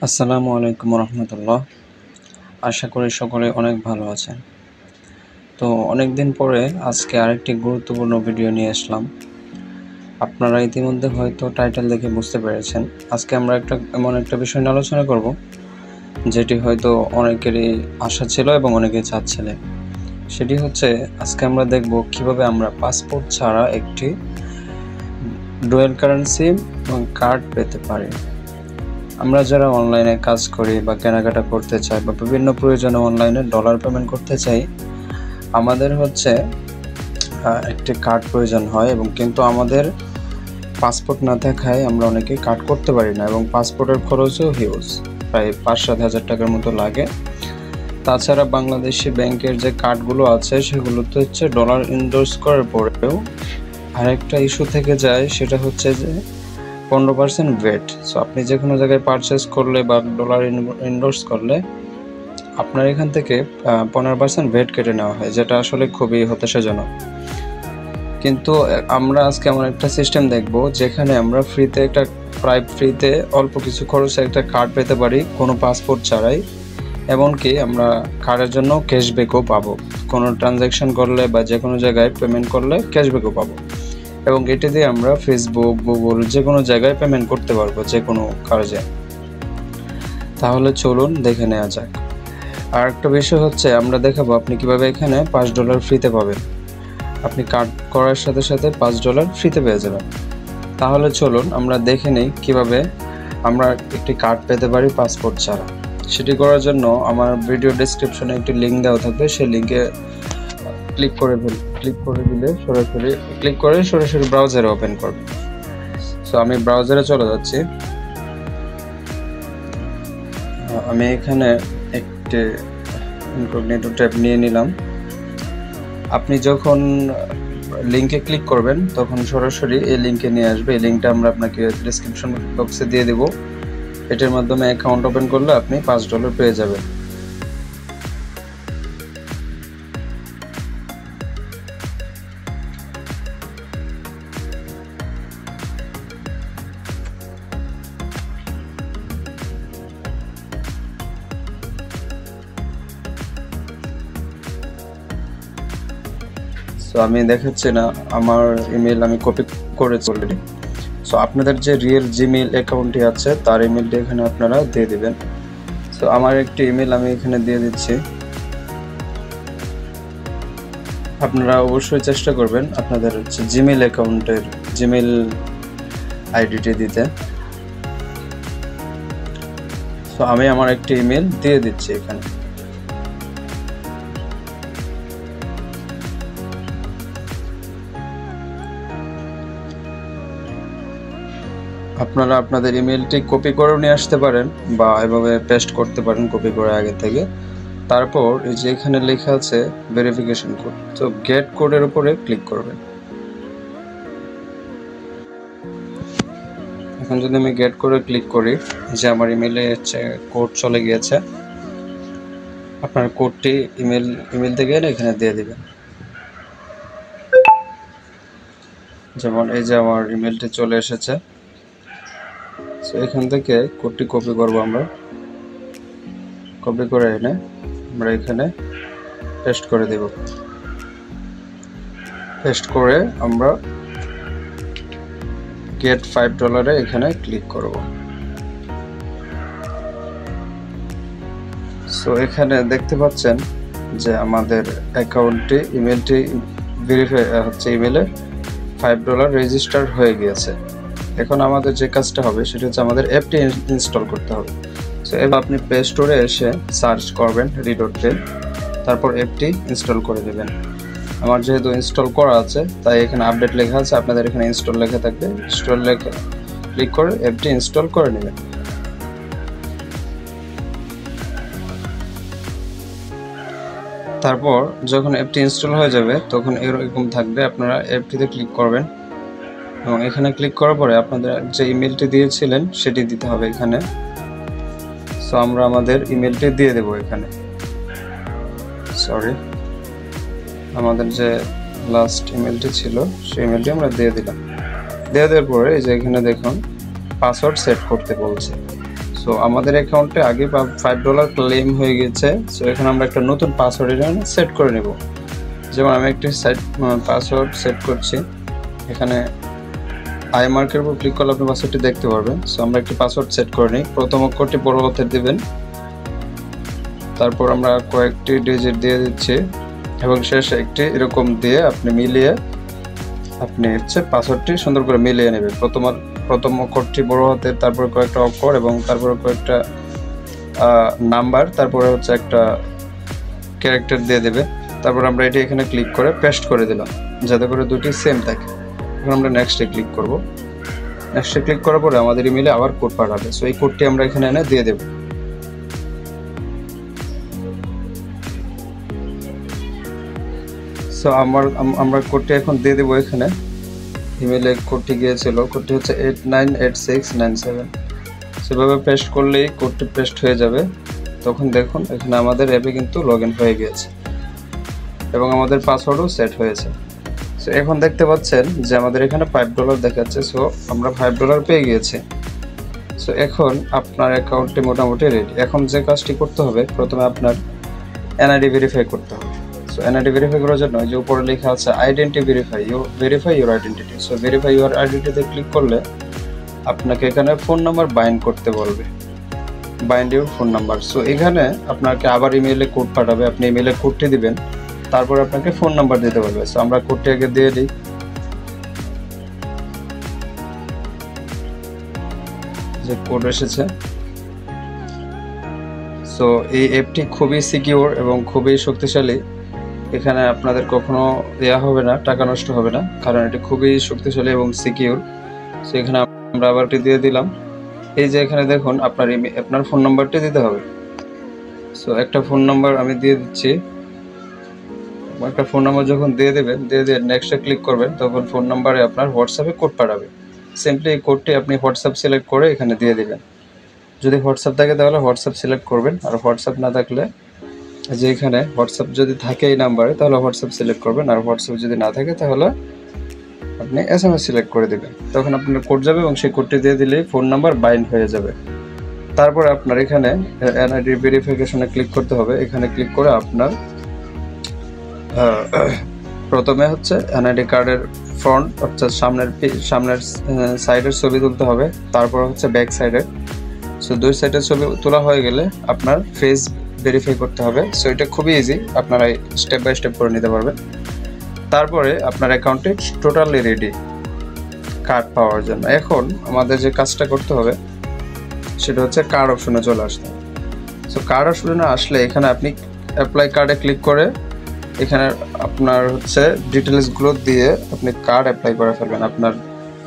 আসসালামু আলাইকুম রহমতুল্লাহ। আশা করি সকলে অনেক ভালো আছেন। তো অনেক দিন পরে আজকে আরেকটি গুরুত্বপূর্ণ ভিডিও নিয়ে আসলাম। আপনারা ইতিমধ্যে হয়তো টাইটেল দেখে বুঝতে পেরেছেন। আজকে আমরা এমন একটা বিষয় নিয়ে আলোচনা করব, যেটি হয়তো অনেকেরই আশা ছিল এবং অনেকেই চাচ্ছিলেন। সেটি হচ্ছে, আজকে আমরা দেখব কিভাবে আমরা পাসপোর্ট ছাড়া একটি ডুয়াল কারেন্সি কার্ড পেতে পারি। আমরা যারা অনলাইনে কাজ করি বা কেনাকাটা করতে চাই বা বিভিন্ন প্রয়োজনে অনলাইনে ডলার পেমেন্ট করতে চাই, আমাদের হচ্ছে একটি কার্ড প্রয়োজন হয়, এবং কিন্তু আমাদের পাসপোর্ট না থাকায় আমরা অনেকে কার্ড করতে পারি না, এবং পাসপোর্টের খরচও হিউজ, প্রায় 5-7 হাজার টাকার মতো লাগে। তাছাড়া বাংলাদেশি ব্যাংকের যে কার্ডগুলো আছে সেগুলোতে হচ্ছে ডলার ইনডোর্স করার পরেও আরেকটা ইস্যু থেকে যায়, সেটা হচ্ছে যে 15% ভ্যাট। সো আপনি যে কোনো জায়গায় পারচেস করলে বা ডলার ইনডোর্স করলে আপনার এখান থেকে 15% ভ্যাট কেটে নেওয়া হয়, যেটা আসলে খুবই হতাশাজনক। কিন্তু আমরা আজকে এমন একটা সিস্টেম দেখব যেখানে আমরা প্রায় ফ্রিতে অল্প কিছু খরচে একটা কার্ড পেতে পারি, কোনো পাসপোর্ট ছাড়াই। এমনকি আমরা কার্ডের জন্য ক্যাশব্যাকও পাবো, কোনো ট্রানজ্যাকশন করলে বা যে কোনো জায়গায় পেমেন্ট করলে ক্যাশব্যাকও পাবো, এবং এটি দিয়ে আমরা ফেসবুক, গুগল যে কোনো জায়গায় পেমেন্ট করতে পারবো, যে কোনো কার্ডে। তাহলে চলুন দেখে নেওয়া যাক। আর একটা বিষয় হচ্ছে, আমরা দেখাবো আপনি কিভাবে এখানে $5 ফ্রিতে পাবেন। আপনি কার্ড করার সাথে সাথে $5 ফ্রিতে পেয়ে যাবেন। তাহলে চলুন আমরা দেখে নিই কিভাবে আমরা একটি কার্ড পেতে পারি পাসপোর্ট ছাড়া। সেটি করার জন্য আমার ভিডিও ডেসক্রিপশনে একটি লিঙ্ক দেওয়া থাকবে, সেই লিঙ্কে ক্লিক করে সরাসরি ব্রাউজারে ওপেন করবেন। সো আমি ব্রাউজারে চলে যাচ্ছি। আমি এখানে একটি ইনকগনিটো ট্যাব নিয়ে নিলাম। আপনি যখন লিঙ্কে ক্লিক করবেন তখন সরাসরি এই লিঙ্কে নিয়ে আসবে। এই লিঙ্কটা আমরা আপনাকে ডেসক্রিপশন বক্সে দিয়ে দেব। এটার মাধ্যমে অ্যাকাউন্ট ওপেন করলে আপনি $5 পেয়ে যাবেন। সো আমি দেখাচ্ছি না, আমার ইমেল আমি কপি করেছি অলরেডি। সো আপনাদের যে রিয়েল জিমেইল অ্যাকাউন্টটি আছে তার ইমেলটি এখানে আপনারা দিয়ে দিবেন। সো আমার একটি ইমেল আমি এখানে দিয়ে দিচ্ছি। আপনারা অবশ্যই চেষ্টা করবেন আপনাদের হচ্ছে জিমেইল অ্যাকাউন্টের জিমেইল আইডিটি দিতে। সো আমি আমার একটি ইমেল দিয়ে দিচ্ছি এখানে। আপনারা আপনাদের ইমেলটি কপি করে নিয়ে আসতে পারেন বা এভাবে পেস্ট করতে পারেন কপি করে আগে থেকে। তারপর এই যে এখানে লেখা আছে ভেরিফিকেশন কোড, তো গেট কোডের উপরে ক্লিক করবেন। এখন যদি আমি গেট কোডে ক্লিক করি, যে আমার ইমেলে কোড চলে গিয়েছে। আপনার কোডটি ইমেল থেকে এখানে দিয়ে দিবেন। যেমন এই যে আমার ইমেলটি চলে এসেছে। সো এখান থেকে কোডটি কপি করব, আমরা কপি করে এনে আমরা এখানে পেস্ট করে দেব। পেস্ট করে আমরা গেট $5 এখানে ক্লিক করব। সো এখানে দেখতে পাচ্ছেন যে আমাদের অ্যাকাউন্টটি ইমেলটি ভেরিফাই হচ্ছে, ইমেলে $5 রেজিস্টার হয়ে গিয়েছে। এখন আমাদের যে কাজটা হবে সেটা হচ্ছে আমাদের অ্যাপটি ইনস্টল করতে হবে। সো এবার আপনি প্লে স্টোরে এসে সার্চ করবেন রিডোটপে, তারপর অ্যাপটি ইনস্টল করে দেবেন। আমার যেহেতু ইনস্টল করা আছে তাই এখানে আপডেট লেখা আছে, আপনাদের এখানে ইনস্টল লেখা থাকবে। ইনস্টল লেখা ক্লিক করে অ্যাপটি ইনস্টল করে নেবেন। তারপর যখন অ্যাপটি ইনস্টল হয়ে যাবে তখন এরকম থাকবে, আপনারা অ্যাপটিতে ক্লিক করবেন এবং এখানে ক্লিক করার পরে আপনাদের যে ইমেলটি দিয়েছিলেন সেটি দিতে হবে এখানে। সো আমরা আমাদের ইমেলটি দিয়ে দেব এখানে। আমাদের যে লাস্ট ইমেলটি ছিল সেই ইমেলটি আমরা দিয়ে দিলাম। দিয়ে দেওয়ার পরে এই যে এখানে দেখুন পাসওয়ার্ড সেট করতে বলছে। সো আমাদের অ্যাকাউন্টে আগে $5 ক্লেম হয়ে গেছে। সো এখানে আমরা একটা নতুন পাসওয়ার্ড এখানে সেট করে নেব। যেমন আমি একটি পাসওয়ার্ড সেট করছি। এখানে আই মার্কের উপর ক্লিক করলে আপনি পাসওয়ার্ডটি দেখতে পারবেন। সো আমরা একটি পাসওয়ার্ড সেট করে নিই। প্রথম অক্ষরটি বড় হাতের দিবেন, তারপর আমরা কয়েকটি ডিজিট দিয়ে দিচ্ছি এবং শেষে একটি এরকম দিয়ে আপনি মিলিয়ে আপনি পাসওয়ার্ডটি সুন্দর করে মিলিয়ে নেবেন। প্রথম অক্ষরটি বড় হাতের, তারপরে কয়েকটা অক্ষর এবং তারপরে কয়েকটা নাম্বার, তারপরে একটা ক্যারেক্টার দিয়ে দেবে। তারপর আমরা এটি এখানে ক্লিক করে পেস্ট করে দিলাম যাতে করে দুটি সেম থাকে। এখন আমরা নেক্সটে ক্লিক করব। নেক্সটে ক্লিক করার পরে আমাদের ইমেইলে আবার কোড পাঠাবে। সো এই কোডটি আমরা এখানে এনে দিয়ে দেব। সো আমরা কোডটি এখন দিয়ে দেবো। এখানে ইমেইলে কোডটি গিয়েছিল, কোডটি হচ্ছে 898697। সেভাবে পেস্ট করলেই কোডটি পেস্ট হয়ে যাবে। তখন দেখুন এখানে আমাদের অ্যাপে কিন্তু লগ ইন হয়ে গিয়েছে এবং আমাদের পাসওয়ার্ডও সেট হয়েছে। সো এখন দেখতে পাচ্ছেন যে আমাদের এখানে $5 দেখাচ্ছে। সো আমরা $5 পেয়ে গিয়েছি। সো এখন আপনার অ্যাকাউন্টটি মোটামুটি রেডি। এখন যে কাজটি করতে হবে, প্রথমে আপনার এনআইডি ভেরিফাই করতে হবে। সো এনআইডি ভেরিফাই করার জন্য যে উপরে লেখা আছে identity verify your identity. So verify your আইডেন্টিটিতে ক্লিক করলে আপনাকে এখানে ফোন নাম্বার বাইন্ড করতে বলবে, bind your phone number. So এখানে আপনাকে আবার ইমেইলে কোড পাঠাবে, আপনি ইমেইলে কোডটি দিবেন, তারপর আপনাকে ফোন নাম্বার দিতে বলবে। সো আমরা কোডটি আগে দিয়ে দিই। যে কোড এসেছে। সো এই অ্যাপটি খুবই সিকিউর এবং খুবই শক্তিশালী। এখানে আপনাদের কখনো হবে না, টাকা নষ্ট হবে না, কারণ এটি খুবই শক্তিশালী এবং সিকিউর। সো এখানে আমরা আবার এটি দিয়ে দিলাম। এই যে এখানে দেখুন আপনার ফোন নাম্বারটি দিতে হবে। সো একটা ফোন নাম্বার আমি দিয়ে দিচ্ছি। একটা ফোন নাম্বার যখন দিয়ে দেবেন, দিয়ে নেক্সটে ক্লিক করবেন, তখন ফোন নাম্বারে আপনার হোয়াটসঅ্যাপে কোড পাঠাবে। সিম্পলি এই কোডটি আপনি হোয়াটসঅ্যাপ সিলেক্ট করে এখানে দিয়ে দেবেন। যদি হোয়াটসঅ্যাপ থাকে তাহলে হোয়াটসঅ্যাপ সিলেক্ট করবেন, আর হোয়াটসঅ্যাপ না থাকলে যে এখানে হোয়াটসঅ্যাপ যদি থাকে এই নাম্বারে তাহলে হোয়াটসঅ্যাপ সিলেক্ট করবেন, আর হোয়াটসঅ্যাপ যদি না থাকে তাহলে আপনি SMS সিলেক্ট করে দেবেন। তখন আপনার কোড যাবে এবং সেই কোডটি দিয়ে দিলেই ফোন নাম্বার বাইন্ড হয়ে যাবে। তারপরে আপনার এখানে এনআইডি ভেরিফিকেশনে ক্লিক করতে হবে। এখানে ক্লিক করে আপনার প্রথমে এনআইডি কার্ডের ফ্রন্ট অর্থাৎ সামনের সাইডের ছবি তুলতে হবে, তারপর ব্যাক সাইডের। সো দুই সাইডের ছবি তোলা হয়ে গেলে আপনার ফেস ভেরিফাই করতে হবে। সো এটা খুবই ইজি, আপনারা স্টেপ বাই স্টেপ করে নিতে পারবেন। তারপরে আপনার অ্যাকাউন্টে টোটালি রেডি কার্ড পাওয়ার জন্য। এখন আমাদের যে কাজটা করতে হবে সেটা কার্ড অপশনে চলে আসতে হবে। সো কার্ড অপশনে আসলে এখানে আপনি অ্যাপ্লাই কার্ডে ক্লিক করে এখানে আপনার ডিটেলসগুলো দিয়ে আপনি কার্ড অ্যাপ্লাই করে ফেলবেন। আপনার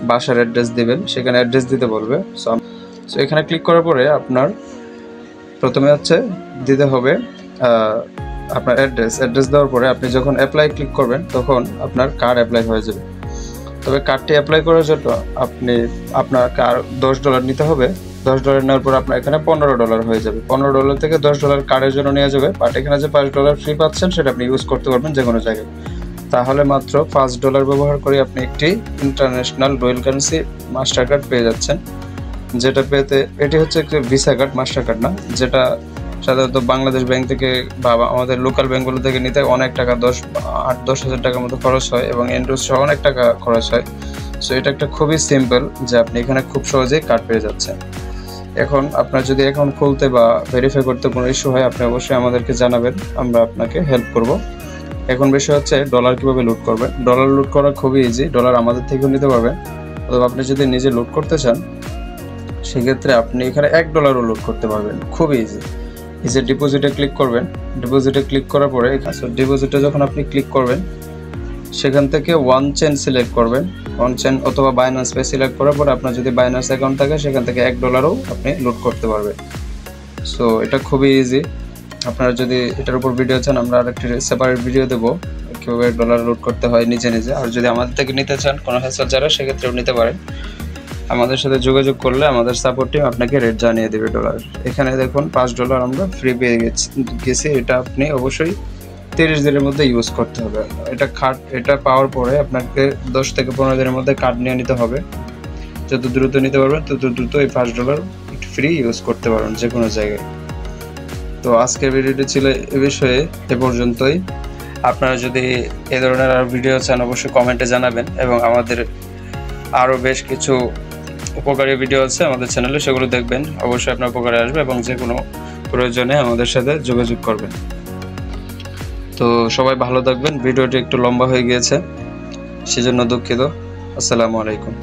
বাসার অ্যাড্রেস দিবেন, সেখানে অ্যাড্রেস দিতে বলবে। সো এখানে ক্লিক করার পরে আপনার প্রথমে দিতে হবে আপনার অ্যাড্রেস দেওয়ার পরে আপনি যখন অ্যাপ্লাই ক্লিক করবেন তখন আপনার কার্ড অ্যাপ্লাই হয়ে যাবে। তবে কার্ডটি অ্যাপ্লাই করার জন্য আপনাকে আর $10 নিতে হবে। $10 নেওয়ার পর আপনার এখানে $15 হয়ে যাবে। $15 থেকে $10 কার্ডের জন্য নেওয়া যাবে, বাট এখানে যে $5 ফ্রি পাচ্ছেন সেটা আপনি ইউজ করতে পারবেন যে কোনো জায়গায়। তাহলে মাত্র $5 ব্যবহার করে আপনি একটি international dual currency master card পেয়ে যাচ্ছেন। যেটা পেতে এটি একটি ভিসা কার্ড, মাস্টার কার্ড না, যেটা সাধারণত বাংলাদেশ ব্যাংক থেকে বা আমাদের লোকাল ব্যাংকগুলো থেকে নিতে অনেক টাকা 10 হাজার টাকার মতো খরচ হয় এবং এন্ড্রয়েড সহ অনেক টাকা খরচ হয়। সো এটা একটা খুবই সিম্পল যে আপনি এখানে খুব সহজেই কার্ড পেয়ে যাচ্ছেন। এখন আপনার যদি অ্যাকাউন্ট খুলতে বা ভেরিফাই করতে কোনো ইস্যু হয় আপনি অবশ্যই আমাদেরকে জানাবেন, আমরা আপনাকে হেল্প করব। এখন বিষয় ডলার কীভাবে লুট করবেন। ডলার লুট করা খুবই ইজি, ডলার আমাদের থেকেও নিতে পারবেন। অথবা আপনি যদি নিজে লুট করতে চান সেক্ষেত্রে আপনি এখানে $1 লুট করতে পারবেন, খুবই ইজি। ডিপোজিটে ক্লিক করবেন। ডিপোজিটে ক্লিক করার পরে ডিপোজিটে যখন আপনি ক্লিক করবেন সেখান থেকে ওয়ান চেন সিলেক্ট করবেন, ওয়ান চেন অথবা বাইন্যান্স পে সিলেক্ট করার পরে আপনার যদি বাইন্যান্স অ্যাকাউন্ট থাকে সেখান থেকে $1 আপনি লুট করতে পারবেন। সো এটা খুবই ইজি। আপনারা যদি এটার উপর ভিডিও চান আমরা আরেকটি সেপারেট ভিডিও দেবো কীভাবে ডলার লুট করতে হয় নিজে। আর যদি আমাদের থেকে নিতে চান কোনো হ্যাসেল ছাড়া সেক্ষেত্রেও নিতে পারেন। আমাদের সাথে যোগাযোগ করলে আমাদের সাপোর্ট টিম আপনাকে রেট জানিয়ে দেবে ডলার। এখানে দেখুন $5 আমরা ফ্রি পেয়ে গেছি। এটা আপনি অবশ্যই 30 দিনের মধ্যে ইউজ করতে হবে। এটা পাওয়ার পরে আপনাকে 10 থেকে 15 দিনের মধ্যে কার্ড নিয়ে নিতে হবে। যত দ্রুত নিতে পারবেন তত দ্রুত এই $5 একটু ফ্রি ইউজ করতে পারবেন যে কোনো জায়গায়। তো আজকের ভিডিওটি ছিল এ বিষয়ে এ পর্যন্তই। আপনারা যদি এ ধরনের আর ভিডিও চান অবশ্যই কমেন্টে জানাবেন, এবং আমাদের আরও বেশ কিছু উপকারী ভিডিও আছে আমাদের চ্যানেলে, সেগুলো দেখবেন, অবশ্যই আপনার উপকারে আসবে এবং যে কোনো প্রয়োজনে আমাদের সাথে যোগাযোগ করবেন। তো সবাই ভালো থাকবেন। ভিডিওটি একটু লম্বা হয়ে গিয়েছে, সেজন্য দুঃখিত। আসসালামু আলাইকুম।